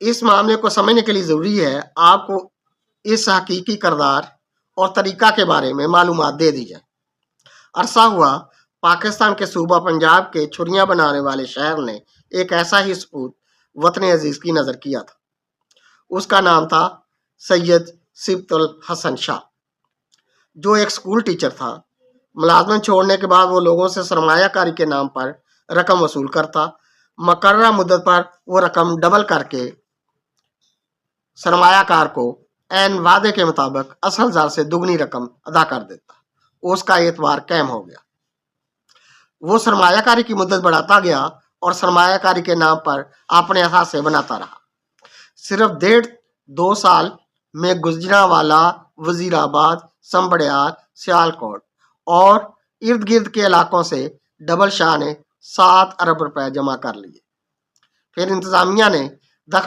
اس معاملے کو سمجھنے کے لیے ضروری ہے آپ کو اس حقیقی کردار اور طریقہ کے بارے میں معلومات دے دی جائے۔ عرصہ ہوا پاکستان کے صوبہ پنجاب کے چھریاں بنانے والے شہر نے ایک ایسا ہی سپوت وطن عزیز کی نظر کیا تھا۔ اس کا نام تھا سید صبت الحسن شاہ، جو ایک سکول ٹیچر تھا۔ ملازمت چھوڑنے کے بعد وہ لوگوں سے سرمایہ کاری کے نام پر رقم وصول کرتا، مقررہ مدت پر وہ رقم ڈبل کر کے سرمایہ کار کو عین وعدے کے مطابق اصل زر سے دگنی رقم ادا کر دیتا۔ اس کا اعتبار قائم ہو گیا۔ وہ سرمایہ کاری کی مدت بڑھاتا گیا اور سرمایہ کاری کے نام پر اپنے اثاثے بناتا رہا۔ صرف 1.5-2 سال میں گجرانوالہ، وزیر آباد، سنبڑیال، سیالکوٹ اور ارد گرد کے علاقوں سے ڈبل شاہ نے 7 ارب روپے جمع کر لیے۔ پھر انتظامیہ نے